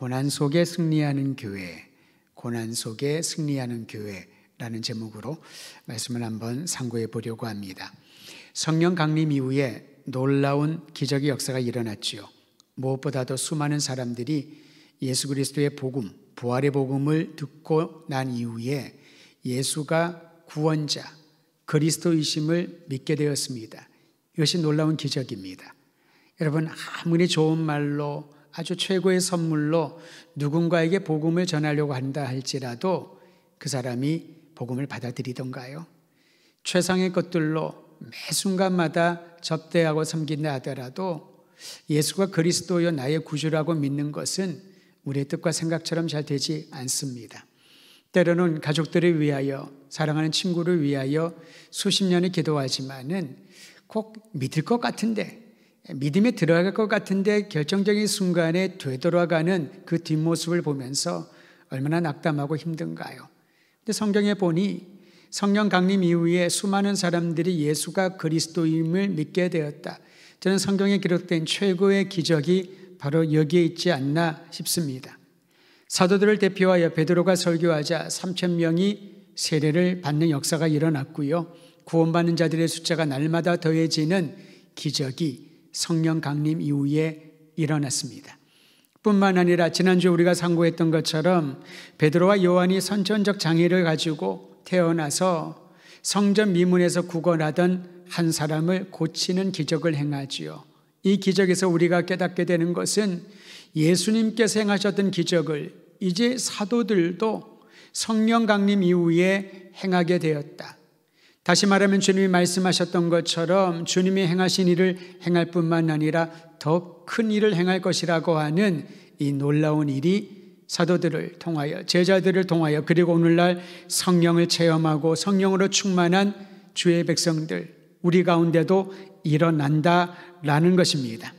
고난 속에 승리하는 교회, 고난 속에 승리하는 교회라는 제목으로 말씀을 한번 상고해 보려고 합니다. 성령 강림 이후에 놀라운 기적의 역사가 일어났지요. 무엇보다도 수많은 사람들이 예수 그리스도의 복음, 부활의 복음을 듣고 난 이후에 예수가 구원자, 그리스도이심을 믿게 되었습니다. 이것이 놀라운 기적입니다. 여러분, 아무리 좋은 말로 아주 최고의 선물로 누군가에게 복음을 전하려고 한다 할지라도 그 사람이 복음을 받아들이던가요? 최상의 것들로 매 순간마다 접대하고 섬긴다 하더라도 예수가 그리스도여 나의 구주라고 믿는 것은 우리의 뜻과 생각처럼 잘 되지 않습니다. 때로는 가족들을 위하여, 사랑하는 친구를 위하여 수십 년을 기도하지만은 꼭 믿을 것 같은데, 믿음에 들어갈 것 같은데 결정적인 순간에 되돌아가는 그 뒷모습을 보면서 얼마나 낙담하고 힘든가요? 근데 성경에 보니 성령 강림 이후에 수많은 사람들이 예수가 그리스도임을 믿게 되었다. 저는 성경에 기록된 최고의 기적이 바로 여기에 있지 않나 싶습니다. 사도들을 대표하여 베드로가 설교하자 3,000명이 세례를 받는 역사가 일어났고요. 구원받는 자들의 숫자가 날마다 더해지는 기적이 성령 강림 이후에 일어났습니다. 뿐만 아니라 지난주 우리가 상고했던 것처럼 베드로와 요한이 선천적 장애를 가지고 태어나서 성전 미문에서 구걸하던 한 사람을 고치는 기적을 행하지요. 이 기적에서 우리가 깨닫게 되는 것은 예수님께서 행하셨던 기적을 이제 사도들도 성령 강림 이후에 행하게 되었다. 다시 말하면 주님이 말씀하셨던 것처럼 주님이 행하신 일을 행할 뿐만 아니라 더 큰 일을 행할 것이라고 하는 이 놀라운 일이 사도들을 통하여, 제자들을 통하여, 그리고 오늘날 성령을 체험하고 성령으로 충만한 주의 백성들, 우리 가운데도 일어난다라는 것입니다.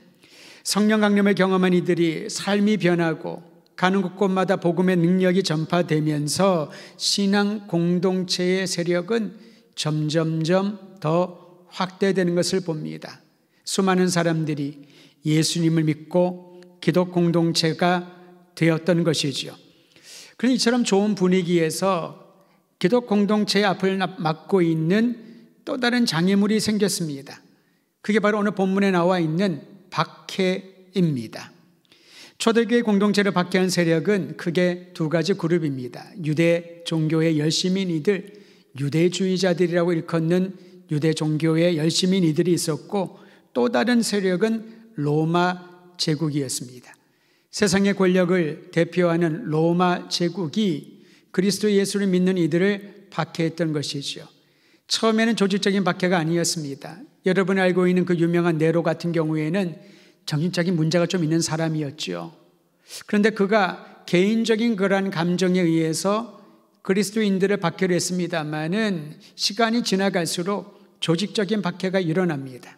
성령 강림을 경험한 이들이 삶이 변하고 가는 곳곳마다 복음의 능력이 전파되면서 신앙 공동체의 세력은 점점점 더 확대되는 것을 봅니다. 수많은 사람들이 예수님을 믿고 기독 공동체가 되었던 것이지요. 그런데 이처럼 좋은 분위기에서 기독 공동체의 앞을 막고 있는 또 다른 장애물이 생겼습니다. 그게 바로 오늘 본문에 나와 있는 박해입니다. 초대교회 공동체를 박해한 세력은 크게 두 가지 그룹입니다. 유대 종교의 열심인이들, 유대주의자들이라고 일컫는 유대 종교의 열심인이들이 있었고, 또 다른 세력은 로마 제국이었습니다. 세상의 권력을 대표하는 로마 제국이 그리스도 예수를 믿는 이들을 박해했던 것이죠. 처음에는 조직적인 박해가 아니었습니다. 여러분이 알고 있는 그 유명한 네로 같은 경우에는 정신적인 문제가 좀 있는 사람이었죠. 그런데 그가 개인적인 그러한 감정에 의해서 그리스도인들을 박해를 했습니다마는 시간이 지나갈수록 조직적인 박해가 일어납니다.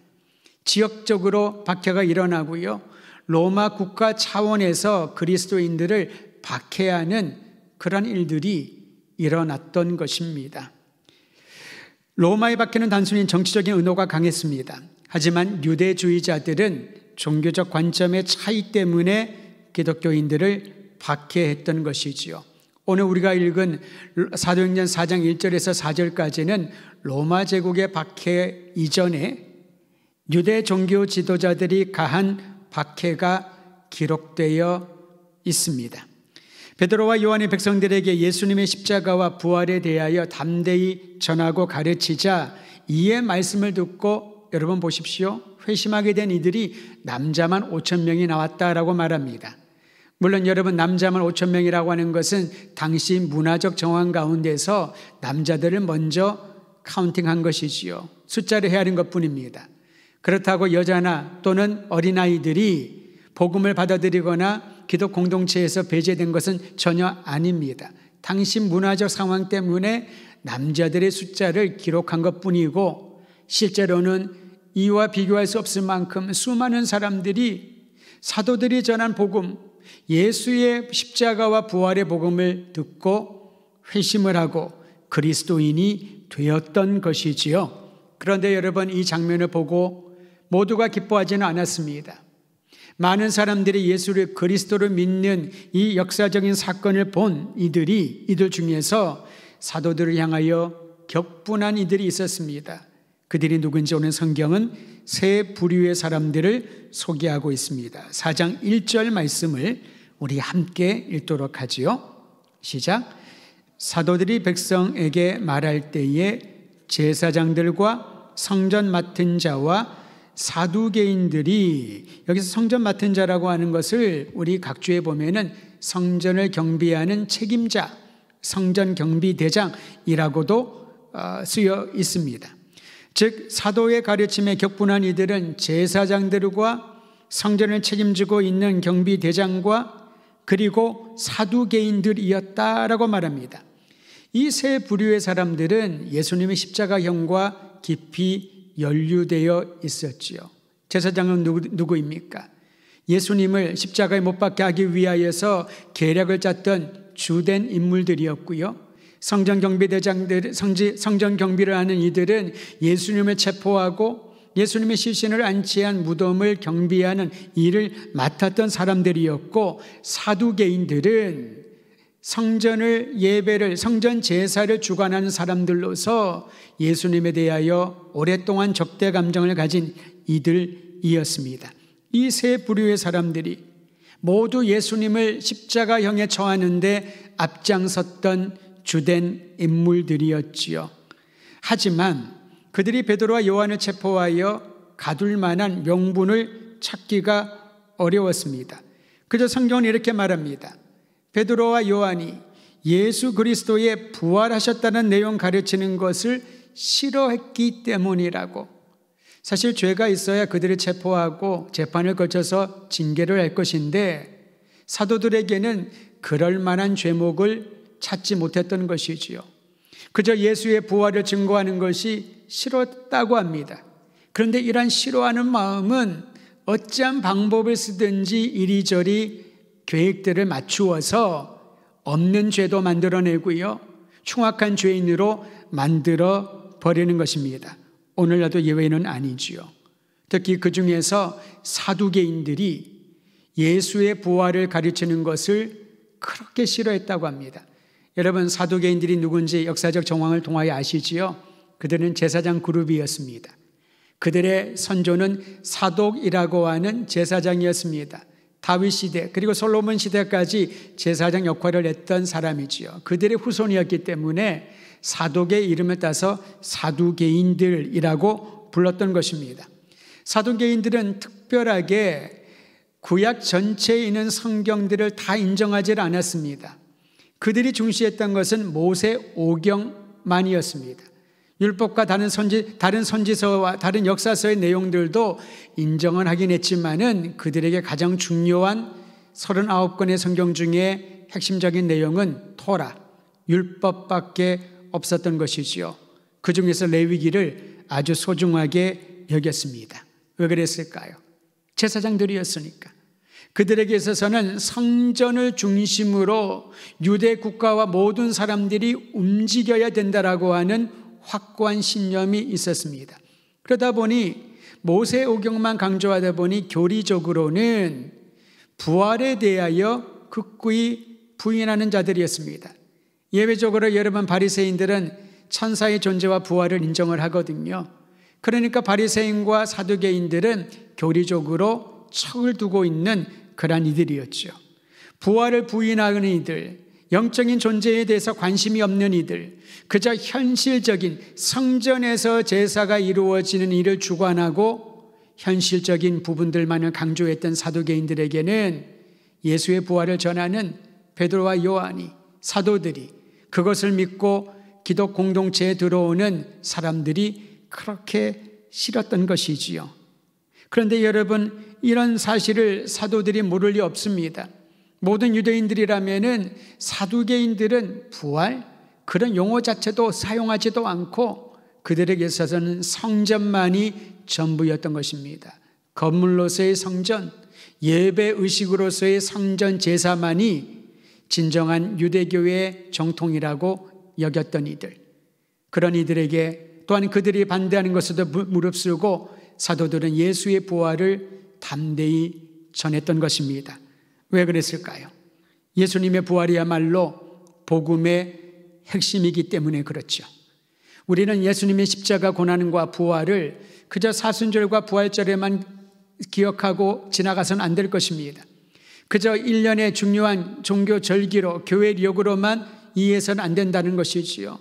지역적으로 박해가 일어나고요. 로마 국가 차원에서 그리스도인들을 박해하는 그런 일들이 일어났던 것입니다. 로마의 박해는 단순히 정치적인 의도가 강했습니다. 하지만 유대주의자들은 종교적 관점의 차이 때문에 기독교인들을 박해했던 것이지요. 오늘 우리가 읽은 사도행전 4장 1절에서 4절까지는 로마 제국의 박해 이전에 유대 종교 지도자들이 가한 박해가 기록되어 있습니다. 베드로와 요한이 백성들에게 예수님의 십자가와 부활에 대하여 담대히 전하고 가르치자 이의 말씀을 듣고 여러분 보십시오. 회심하게 된 이들이 남자만 5,000명이 나왔다라고 말합니다. 물론 여러분, 남자만 5,000명이라고 하는 것은 당시 문화적 정황 가운데서 남자들을 먼저 카운팅한 것이지요. 숫자를 헤아린 것뿐입니다. 그렇다고 여자나 또는 어린아이들이 복음을 받아들이거나 기독 공동체에서 배제된 것은 전혀 아닙니다. 당시 문화적 상황 때문에 남자들의 숫자를 기록한 것뿐이고, 실제로는 이와 비교할 수 없을 만큼 수많은 사람들이 사도들이 전한 복음, 예수의 십자가와 부활의 복음을 듣고 회심을 하고 그리스도인이 되었던 것이지요. 그런데 여러분, 이 장면을 보고 모두가 기뻐하지는 않았습니다. 많은 사람들이 예수를 그리스도로 믿는 이 역사적인 사건을 본 이들 중에서 사도들을 향하여 격분한 이들이 있었습니다. 그들이 누군지 오늘 성경은 세 부류의 사람들을 소개하고 있습니다. 4장 1절 말씀을 우리 함께 읽도록 하지요. 시작. 사도들이 백성에게 말할 때에 제사장들과 성전 맡은 자와 사두개인들이, 여기서 성전 맡은 자라고 하는 것을 우리 각주에 보면은 성전을 경비하는 책임자, 성전 경비대장이라고도 쓰여 있습니다. 즉 사도의 가르침에 격분한 이들은 제사장들과 성전을 책임지고 있는 경비대장과 그리고 사두개인들이었다라고 말합니다. 이 세 부류의 사람들은 예수님의 십자가형과 깊이 연루되어 있었지요. 제사장은 누구입니까? 예수님을 십자가에 못 박게 하기 위하여서 계략을 짰던 주된 인물들이었고요. 성전 경비대장들, 성전 경비를 하는 이들은 예수님을 체포하고 예수님의 시신을 안치한 무덤을 경비하는 일을 맡았던 사람들이었고, 사두개인들은 성전을 예배를, 성전 제사를 주관하는 사람들로서 예수님에 대하여 오랫동안 적대 감정을 가진 이들이었습니다. 이 세 부류의 사람들이 모두 예수님을 십자가형에 처하는데 앞장섰던 주된 인물들이었지요. 하지만 그들이 베드로와 요한을 체포하여 가둘 만한 명분을 찾기가 어려웠습니다. 그저 성경은 이렇게 말합니다. 베드로와 요한이 예수 그리스도의 부활하셨다는 내용 가르치는 것을 싫어했기 때문이라고. 사실 죄가 있어야 그들을 체포하고 재판을 거쳐서 징계를 할 것인데 사도들에게는 그럴 만한 죄목을 찾지 못했던 것이지요. 그저 예수의 부활을 증거하는 것이 싫었다고 합니다. 그런데 이러한 싫어하는 마음은 어찌한 방법을 쓰든지 이리저리 계획들을 맞추어서 없는 죄도 만들어내고요, 흉악한 죄인으로 만들어 버리는 것입니다. 오늘날도 예외는 아니지요. 특히 그 중에서 사두개인들이 예수의 부활을 가르치는 것을 그렇게 싫어했다고 합니다. 여러분, 사두개인들이 누군지 역사적 정황을 통하여 아시지요? 그들은 제사장 그룹이었습니다. 그들의 선조는 사독이라고 하는 제사장이었습니다. 다윗 시대 그리고 솔로몬 시대까지 제사장 역할을 했던 사람이지요. 그들의 후손이었기 때문에 사독의 이름을 따서 사두개인들이라고 불렀던 것입니다. 사두개인들은 특별하게 구약 전체에 있는 성경들을 다 인정하지 않았습니다. 그들이 중시했던 것은 모세 오경만이었습니다. 율법과 다른 선지서와 다른 역사서의 내용들도 인정은 하긴 했지만은 그들에게 가장 중요한 39권의 성경 중에 핵심적인 내용은 토라, 율법밖에 없었던 것이지요. 그 중에서 레위기를 아주 소중하게 여겼습니다. 왜 그랬을까요? 제사장들이었으니까. 그들에게 있어서는 성전을 중심으로 유대 국가와 모든 사람들이 움직여야 된다라고 하는 확고한 신념이 있었습니다. 그러다 보니 모세 오경만 강조하다 보니 교리적으로는 부활에 대하여 극구히 부인하는 자들이었습니다. 예외적으로 여러분, 바리새인들은 천사의 존재와 부활을 인정을 하거든요. 그러니까 바리새인과 사두개인들은 교리적으로 척을 두고 있는 그런 이들이었죠. 부활을 부인하는 이들, 영적인 존재에 대해서 관심이 없는 이들, 그저 현실적인 성전에서 제사가 이루어지는 일을 주관하고 현실적인 부분들만을 강조했던 사두개인들에게는 예수의 부활을 전하는 베드로와 요한이, 사도들이, 그것을 믿고 기독 공동체에 들어오는 사람들이 그렇게 싫었던 것이지요. 그런데 여러분, 이런 사실을 사도들이 모를 리 없습니다. 모든 유대인들이라면은 사두개인들은 부활, 그런 용어 자체도 사용하지도 않고 그들에게 있어서는 성전만이 전부였던 것입니다. 건물로서의 성전, 예배 의식으로서의 성전 제사만이 진정한 유대교의 정통이라고 여겼던 이들, 그런 이들에게 또한 그들이 반대하는 것에도 무릅쓰고 사도들은 예수의 부활을 담대히 전했던 것입니다. 왜 그랬을까요? 예수님의 부활이야말로 복음의 핵심이기 때문에 그렇죠. 우리는 예수님의 십자가 고난과 부활을 그저 사순절과 부활절에만 기억하고 지나가서는 안 될 것입니다. 그저 1년의 중요한 종교 절기로 교회 력으로만 이해해서는 안 된다는 것이지요.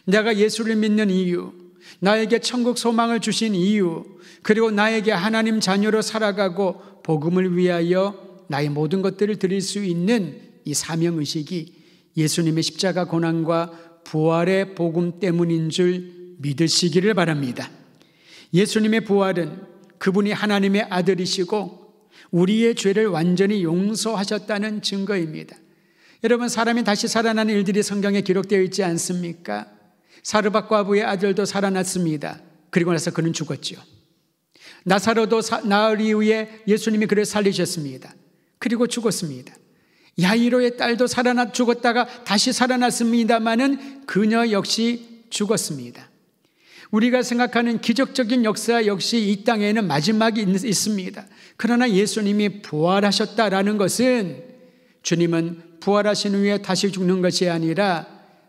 내가 예수를 믿는 이유, 나에게 천국 소망을 주신 이유, 그리고 나에게 하나님 자녀로 살아가고 복음을 위하여 나의 모든 것들을 드릴 수 있는 이 사명의식이 예수님의 십자가 고난과 부활의 복음 때문인 줄 믿으시기를 바랍니다. 예수님의 부활은 그분이 하나님의 아들이시고 우리의 죄를 완전히 용서하셨다는 증거입니다. 여러분, 사람이 다시 살아나는 일들이 성경에 기록되어 있지 않습니까? 사르밧 과부의 아들도 살아났습니다. 그리고 나서 그는 죽었죠. 나사로도 나흘 이후에 예수님이 그를 살리셨습니다. 그리고 죽었습니다. 야이로의 딸도 죽었다가 다시 살아났습니다마는 그녀 역시 죽었습니다. 우리가 생각하는 기적적인 역사 역시 이 땅에는 마지막이 있습니다. 그러나 예수님이 부활하셨다라는 것은 주님은 부활하신 후에 다시 죽는 것이 아니라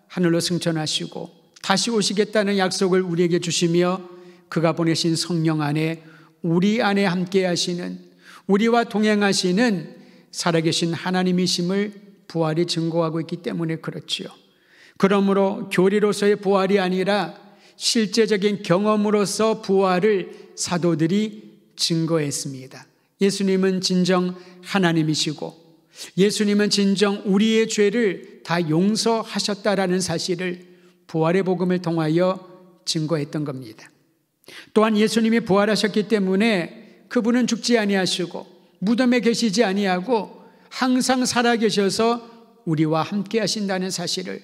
하늘로 승천하시고 다시 오시겠다는 약속을 우리에게 주시며 그가 보내신 성령 안에 우리 안에 함께 하시는, 우리와 동행하시는 살아계신 하나님이심을 부활이 증거하고 있기 때문에 그렇지요. 그러므로 교리로서의 부활이 아니라 실제적인 경험으로서 부활을 사도들이 증거했습니다. 예수님은 진정 하나님이시고 예수님은 진정 우리의 죄를 다 용서하셨다라는 사실을 부활의 복음을 통하여 증거했던 겁니다. 또한 예수님이 부활하셨기 때문에 그분은 죽지 아니하시고 무덤에 계시지 아니하고 항상 살아계셔서 우리와 함께 하신다는 사실을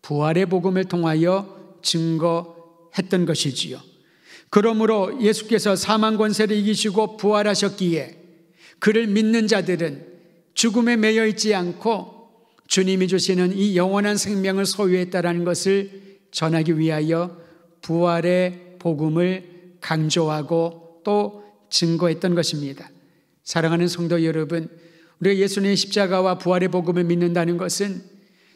부활의 복음을 통하여 증거했던 것이지요. 그러므로 예수께서 사망 권세를 이기시고 부활하셨기에 그를 믿는 자들은 죽음에 매여 있지 않고 주님이 주시는 이 영원한 생명을 소유했다라는 것을 전하기 위하여 부활의 복음을 강조하고 또 증거했던 것입니다. 사랑하는 성도 여러분, 우리가 예수님의 십자가와 부활의 복음을 믿는다는 것은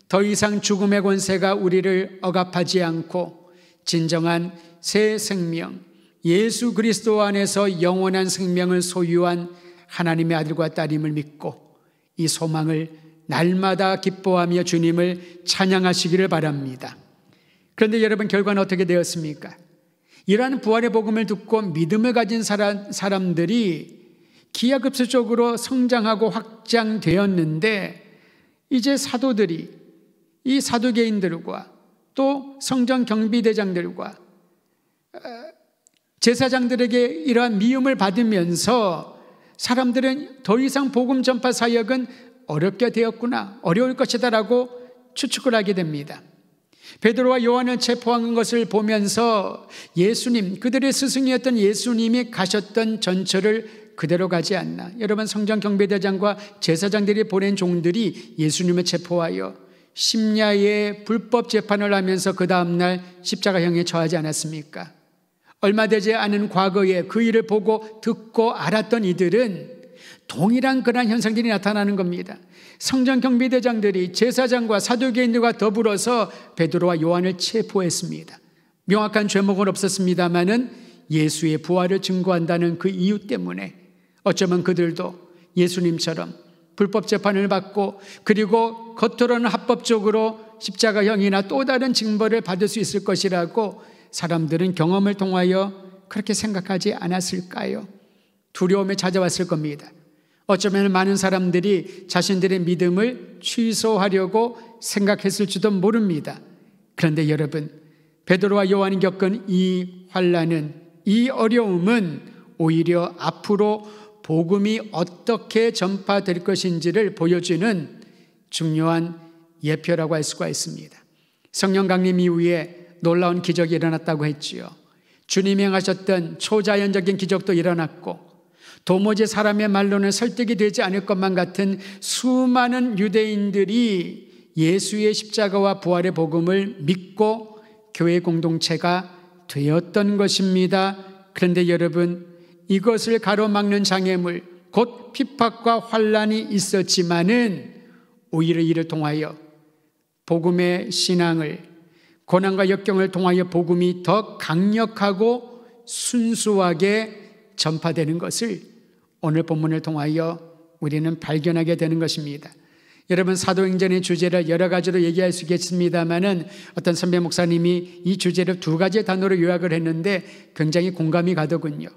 더 이상 죽음의 권세가 우리를 억압하지 않고 진정한 새 생명, 예수 그리스도 안에서 영원한 생명을 소유한 하나님의 아들과 딸임을 믿고 이 소망을 날마다 기뻐하며 주님을 찬양하시기를 바랍니다. 그런데 여러분, 결과는 어떻게 되었습니까? 이러한 부활의 복음을 듣고 믿음을 가진 사람들이 기하급수적으로 성장하고 확장되었는데 이제 사도들이 이 사두개인들과 또 성전 경비대장들과 제사장들에게 이러한 미움을 받으면서 사람들은 더 이상 복음 전파 사역은 어렵게 되었구나, 어려울 것이다라고 추측을 하게 됩니다. 베드로와 요한을 체포한 것을 보면서 예수님, 그들의 스승이었던 예수님이 가셨던 전철을 그대로 가지 않나. 여러분, 성전 경비대장과 제사장들이 보낸 종들이 예수님을 체포하여 심야에 불법 재판을 하면서 그 다음날 십자가형에 처하지 않았습니까? 얼마 되지 않은 과거에 그 일을 보고 듣고 알았던 이들은 동일한 그런 현상들이 나타나는 겁니다. 성전 경비대장들이 제사장과 사두개인들과 더불어서 베드로와 요한을 체포했습니다. 명확한 죄목은 없었습니다마는 예수의 부활을 증거한다는 그 이유 때문에 어쩌면 그들도 예수님처럼 불법 재판을 받고 그리고 겉으로는 합법적으로 십자가형이나 또 다른 징벌을 받을 수 있을 것이라고 사람들은 경험을 통하여 그렇게 생각하지 않았을까요? 두려움에 찾아왔을 겁니다. 어쩌면 많은 사람들이 자신들의 믿음을 취소하려고 생각했을지도 모릅니다. 그런데 여러분, 베드로와 요한이 겪은 이 환난은, 이 어려움은 오히려 앞으로 복음이 어떻게 전파될 것인지를 보여주는 중요한 예표라고 할 수가 있습니다. 성령 강림 이후에 놀라운 기적이 일어났다고 했지요. 주님이 행하셨던 초자연적인 기적도 일어났고 도무지 사람의 말로는 설득이 되지 않을 것만 같은 수많은 유대인들이 예수의 십자가와 부활의 복음을 믿고 교회 공동체가 되었던 것입니다. 그런데 여러분, 이것을 가로막는 장애물, 곧 핍박과 환난이 있었지만은 오히려 이를 통하여 복음의 신앙을, 고난과 역경을 통하여 복음이 더 강력하고 순수하게 전파되는 것을 오늘 본문을 통하여 우리는 발견하게 되는 것입니다. 여러분, 사도행전의 주제를 여러 가지로 얘기할 수 있겠습니다만은 어떤 선배 목사님이 이 주제를 두 가지 단어로 요약을 했는데 굉장히 공감이 가더군요.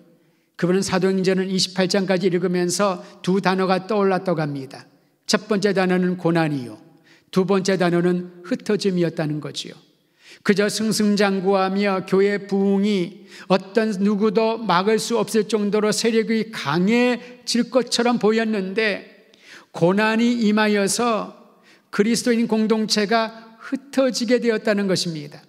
그분은 사도행전을 28장까지 읽으면서 두 단어가 떠올랐다고 합니다. 첫 번째 단어는 고난이요, 두 번째 단어는 흩어짐이었다는 거지요. 그저 승승장구하며 교회 부흥이 어떤 누구도 막을 수 없을 정도로 세력이 강해질 것처럼 보였는데 고난이 임하여서 그리스도인 공동체가 흩어지게 되었다는 것입니다.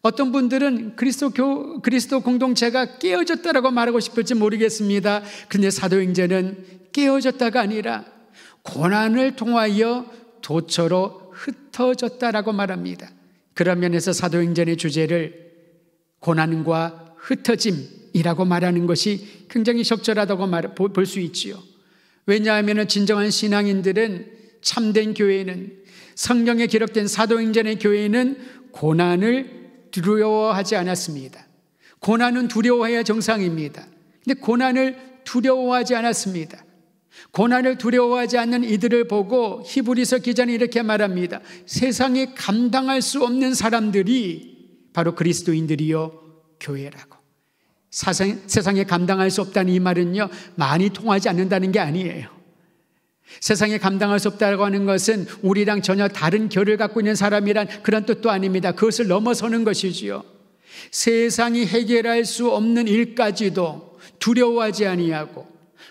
어떤 분들은 그리스도 공동체가 깨어졌다라고 말하고 싶을지 모르겠습니다. 그런데 사도행전은 깨어졌다가 아니라 고난을 통하여 도처로 흩어졌다라고 말합니다. 그런 면에서 사도행전의 주제를 고난과 흩어짐이라고 말하는 것이 굉장히 적절하다고 볼 수 있지요. 왜냐하면 진정한 신앙인들은, 참된 교회는, 성경에 기록된 사도행전의 교회는 고난을 두려워하지 않았습니다. 고난은 두려워해야 정상입니다. 그런데 고난을 두려워하지 않았습니다. 고난을 두려워하지 않는 이들을 보고 히브리서 기자는 이렇게 말합니다. 세상에 감당할 수 없는 사람들이 바로 그리스도인들이요 교회라고. 세상에 감당할 수 없다는 이 말은요, 많이 통하지 않는다는 게 아니에요. 세상에 감당할 수 없다고 하는 것은 우리랑 전혀 다른 결을 갖고 있는 사람이란 그런 뜻도 아닙니다. 그것을 넘어서는 것이지요. 세상이 해결할 수 없는 일까지도 두려워하지 아니하고,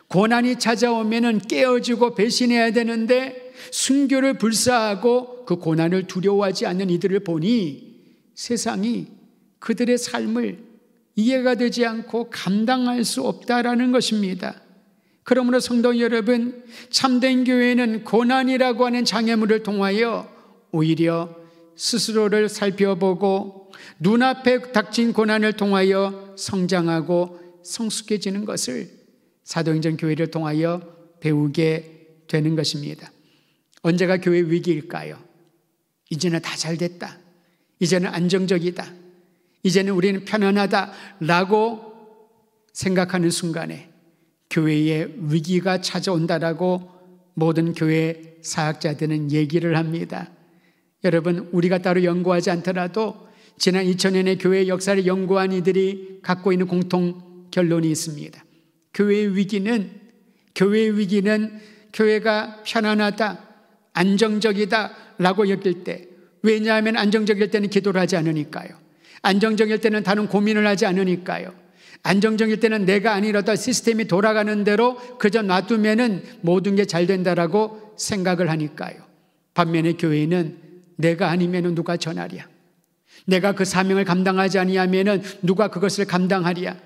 고난이 찾아오면은 깨어지고 배신해야 되는데 순교를 불사하고 그 고난을 두려워하지 않는 이들을 보니 세상이 그들의 삶을 이해가 되지 않고 감당할 수 없다라는 것입니다. 그러므로 성도 여러분, 참된 교회는 고난이라고 하는 장애물을 통하여 오히려 스스로를 살펴보고 눈앞에 닥친 고난을 통하여 성장하고 성숙해지는 것을 사도행전 교회를 통하여 배우게 되는 것입니다. 언제가 교회 위기일까요? 이제는 다 잘 됐다, 이제는 안정적이다, 이제는 우리는 편안하다라고 생각하는 순간에 교회에 위기가 찾아온다라고 모든 교회 사역자들은 얘기를 합니다. 여러분, 우리가 따로 연구하지 않더라도 지난 2000년의 교회 역사를 연구한 이들이 갖고 있는 공통 결론이 있습니다. 교회의 위기는 교회가 편안하다, 안정적이다 라고 여길 때, 왜냐하면 안정적일 때는 기도를 하지 않으니까요. 안정적일 때는 다른 고민을 하지 않으니까요. 안정적일 때는 내가 아니라도 시스템이 돌아가는 대로 그저 놔두면은 모든 게 잘 된다라고 생각을 하니까요. 반면에 교회는 내가 아니면은 누가 전하랴, 내가 그 사명을 감당하지 아니하면은 누가 그것을 감당하랴,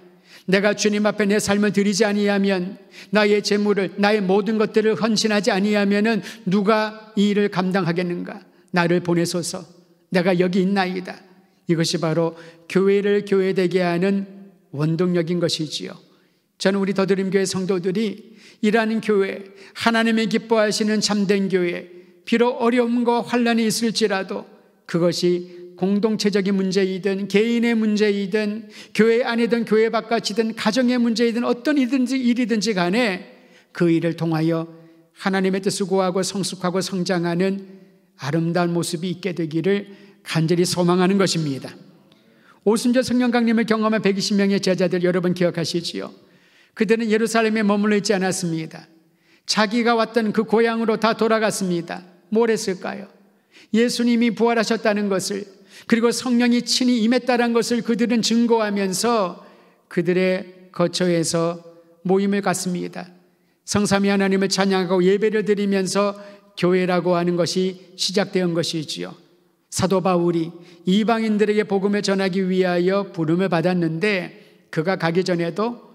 내가 주님 앞에 내 삶을 드리지 아니하면, 나의 재물을, 나의 모든 것들을 헌신하지 아니하면은 누가 이 일을 감당하겠는가, 나를 보내소서, 내가 여기 있나이다. 이것이 바로 교회를 교회되게 하는 원동력인 것이지요. 저는 우리 더드림교회 성도들이 일하는 교회, 하나님의 기뻐하시는 참된 교회, 비록 어려움과 환난이 있을지라도 그것이 공동체적인 문제이든 개인의 문제이든 교회 안이든 교회 바깥이든 가정의 문제이든 어떤 일이든지 간에 그 일을 통하여 하나님의 뜻을 구하고 성숙하고 성장하는 아름다운 모습이 있게 되기를 간절히 소망하는 것입니다. 오순절 성령 강림을 경험한 120명의 제자들 여러분 기억하시지요? 그들은 예루살렘에 머물러 있지 않았습니다. 자기가 왔던 그 고향으로 다 돌아갔습니다. 뭘 했을까요? 예수님이 부활하셨다는 것을, 그리고 성령이 친히 임했다는 것을 그들은 증거하면서 그들의 거처에서 모임을 갖습니다. 성삼위 하나님을 찬양하고 예배를 드리면서 교회라고 하는 것이 시작된 것이지요. 사도 바울이 이방인들에게 복음을 전하기 위하여 부름을 받았는데 그가 가기 전에도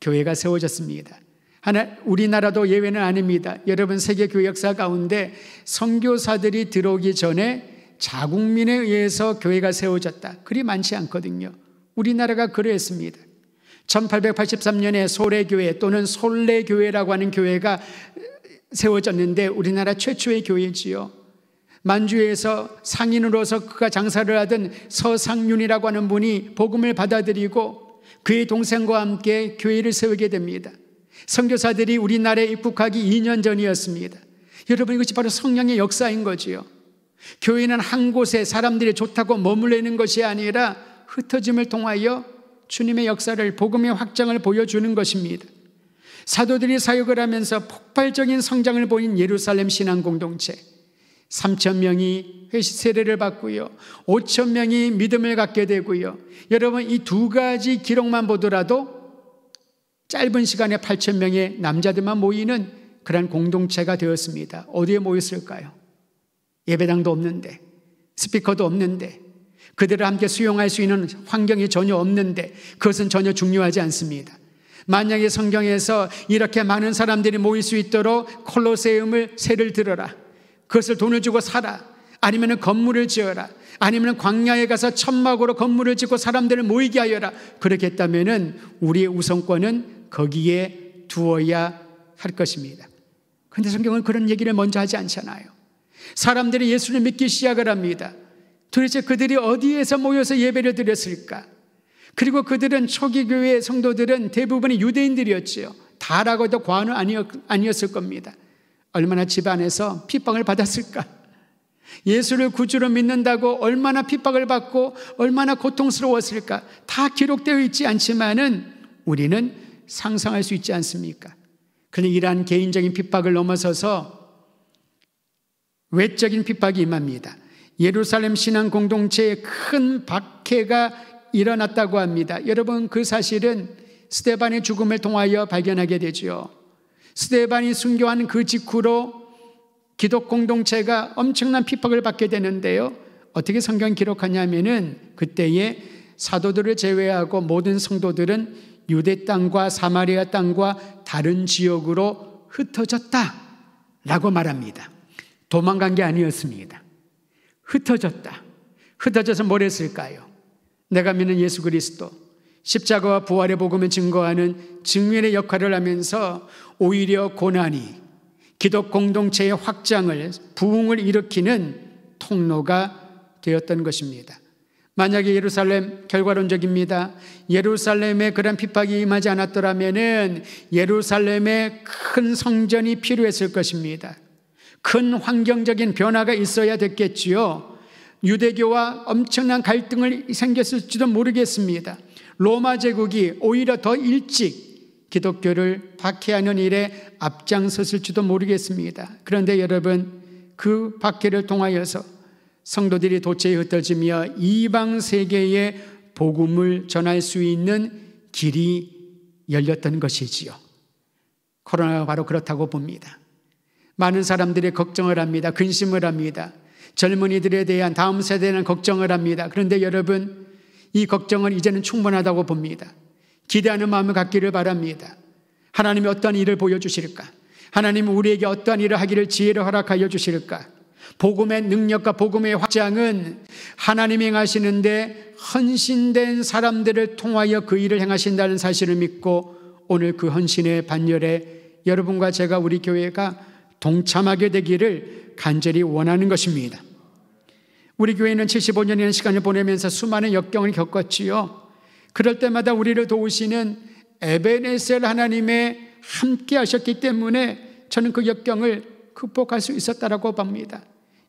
교회가 세워졌습니다. 우리나라도 예외는 아닙니다. 여러분, 세계교회 역사 가운데 선교사들이 들어오기 전에 자국민에 의해서 교회가 세워졌다, 그리 많지 않거든요. 우리나라가 그랬습니다. 1883년에 소래교회 또는 솔래교회라고 하는 교회가 세워졌는데 우리나라 최초의 교회지요. 만주에서 상인으로서 그가 장사를 하던 서상윤이라고 하는 분이 복음을 받아들이고 그의 동생과 함께 교회를 세우게 됩니다. 선교사들이 우리나라에 입국하기 2년 전이었습니다. 여러분, 이것이 바로 성령의 역사인 거지요. 교회는 한 곳에 사람들이 좋다고 머물르는 것이 아니라 흩어짐을 통하여 주님의 역사를, 복음의 확장을 보여주는 것입니다. 사도들이 사역을 하면서 폭발적인 성장을 보인 예루살렘 신앙 공동체, 3,000명이 회시 세례를 받고요, 5,000명이 믿음을 갖게 되고요. 여러분, 이 두 가지 기록만 보더라도 짧은 시간에 8,000명의 남자들만 모이는 그런 공동체가 되었습니다. 어디에 모였을까요? 예배당도 없는데, 스피커도 없는데, 그들을 함께 수용할 수 있는 환경이 전혀 없는데, 그것은 전혀 중요하지 않습니다. 만약에 성경에서 이렇게 많은 사람들이 모일 수 있도록 콜로세움을 세를 들어라, 그것을 돈을 주고 사라, 아니면 건물을 지어라, 아니면 광야에 가서 천막으로 건물을 짓고 사람들을 모이게 하여라, 그렇게 했다면 우리의 우선권은 거기에 두어야 할 것입니다. 그런데 성경은 그런 얘기를 먼저 하지 않잖아요. 사람들이 예수를 믿기 시작을 합니다. 도대체 그들이 어디에서 모여서 예배를 드렸을까? 그리고 그들은 초기 교회 성도들은 대부분이 유대인들이었지요. 다라고 해도 과언은 아니었을 겁니다. 얼마나 집안에서 핍박을 받았을까? 예수를 구주로 믿는다고 얼마나 핍박을 받고 얼마나 고통스러웠을까? 다 기록되어 있지 않지만은 우리는 상상할 수 있지 않습니까? 그런데 이러한 개인적인 핍박을 넘어서서 외적인 핍박이 임합니다. 예루살렘 신앙 공동체에 큰 박해가 일어났다고 합니다. 여러분, 그 사실은 스데반의 죽음을 통하여 발견하게 되죠. 스데반이 순교한 그 직후로 기독 공동체가 엄청난 핍박을 받게 되는데요. 어떻게 성경 기록하냐면은 그때에 사도들을 제외하고 모든 성도들은 유대 땅과 사마리아 땅과 다른 지역으로 흩어졌다라고 말합니다. 도망간 게 아니었습니다. 흩어졌다. 흩어져서 뭘 했을까요? 내가 믿는 예수 그리스도, 십자가와 부활의 복음을 증거하는 증인의 역할을 하면서 오히려 고난이 기독 공동체의 확장을, 부흥을 일으키는 통로가 되었던 것입니다. 만약에 예루살렘, 결과론적입니다, 예루살렘에 그런 핍박이 임하지 않았더라면 예루살렘에 큰 성전이 필요했을 것입니다. 큰 환경적인 변화가 있어야 됐겠지요. 유대교와 엄청난 갈등을 생겼을지도 모르겠습니다. 로마 제국이 오히려 더 일찍 기독교를 박해하는 일에 앞장섰을지도 모르겠습니다. 그런데 여러분, 그 박해를 통하여서 성도들이 도처에 흩어지며 이방 세계에 복음을 전할 수 있는 길이 열렸던 것이지요. 코로나가 바로 그렇다고 봅니다. 많은 사람들이 걱정을 합니다. 근심을 합니다. 젊은이들에 대한, 다음 세대에 대한 걱정을 합니다. 그런데 여러분, 이 걱정은 이제는 충분하다고 봅니다. 기대하는 마음을 갖기를 바랍니다. 하나님이 어떤 일을 보여주실까? 하나님은 우리에게 어떤 일을 하기를 지혜를 허락하여 주실까? 복음의 능력과 복음의 확장은 하나님이 행하시는데 헌신된 사람들을 통하여 그 일을 행하신다는 사실을 믿고 오늘 그 헌신의 반열에 여러분과 제가, 우리 교회가 동참하게 되기를 간절히 원하는 것입니다. 우리 교회는 75년이라는 시간을 보내면서 수많은 역경을 겪었지요. 그럴 때마다 우리를 도우시는 에베네셀 하나님의 함께 하셨기 때문에 저는 그 역경을 극복할 수 있었다라고 봅니다.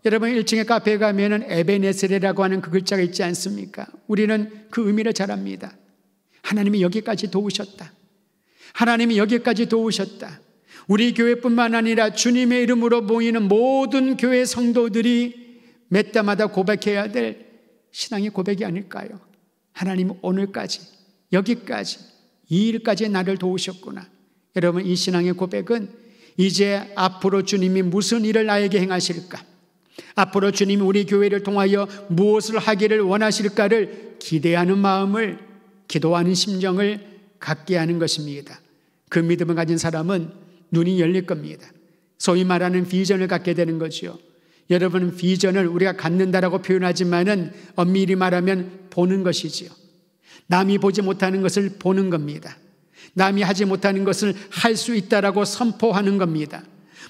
여러분, 1층에 카페에 가면은 에베네셀이라고 하는 그 글자가 있지 않습니까? 우리는 그 의미를 잘 압니다. 하나님이 여기까지 도우셨다. 하나님이 여기까지 도우셨다. 우리 교회뿐만 아니라 주님의 이름으로 모이는 모든 교회 성도들이 몇 때마다 고백해야 될 신앙의 고백이 아닐까요? 하나님, 오늘까지, 여기까지, 이 일까지 나를 도우셨구나. 여러분, 이 신앙의 고백은 이제 앞으로 주님이 무슨 일을 나에게 행하실까? 앞으로 주님이 우리 교회를 통하여 무엇을 하기를 원하실까를 기대하는 마음을, 기도하는 심정을 갖게 하는 것입니다. 그 믿음을 가진 사람은 눈이 열릴 겁니다. 소위 말하는 비전을 갖게 되는 거죠. 여러분, 비전을 우리가 갖는다라고 표현하지만은 엄밀히 말하면 보는 것이지요. 남이 보지 못하는 것을 보는 겁니다. 남이 하지 못하는 것을 할 수 있다라고 선포하는 겁니다.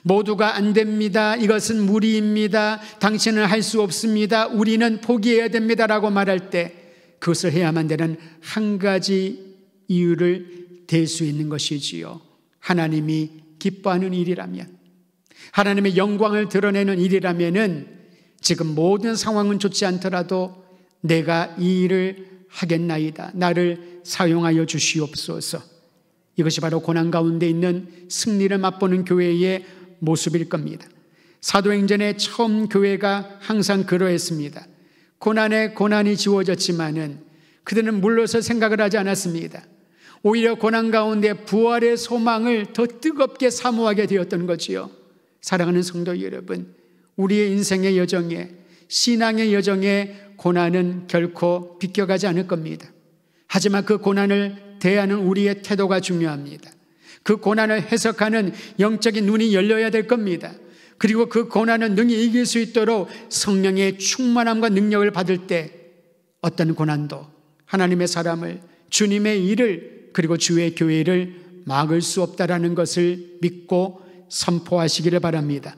모두가 안 됩니다. 이것은 무리입니다. 당신은 할 수 없습니다. 우리는 포기해야 됩니다라고 말할 때 그것을 해야만 되는 한 가지 이유를 댈 수 있는 것이지요. 하나님이 기뻐하는 일이라면, 하나님의 영광을 드러내는 일이라면은 지금 모든 상황은 좋지 않더라도 내가 이 일을 하겠나이다. 나를 사용하여 주시옵소서. 이것이 바로 고난 가운데 있는 승리를 맛보는 교회의 모습일 겁니다. 사도행전의 처음 교회가 항상 그러했습니다. 고난에 고난이 지워졌지만은 그들은 물러서 생각을 하지 않았습니다. 오히려 고난 가운데 부활의 소망을 더 뜨겁게 사모하게 되었던 거지요. 사랑하는 성도 여러분, 우리의 인생의 여정에, 신앙의 여정에 고난은 결코 비껴가지 않을 겁니다. 하지만 그 고난을 대하는 우리의 태도가 중요합니다. 그 고난을 해석하는 영적인 눈이 열려야 될 겁니다. 그리고 그 고난을 능히 이길 수 있도록 성령의 충만함과 능력을 받을 때 어떤 고난도 하나님의 사람을, 주님의 일을, 그리고 주의 교회를 막을 수 없다라는 것을 믿고 선포하시기를 바랍니다.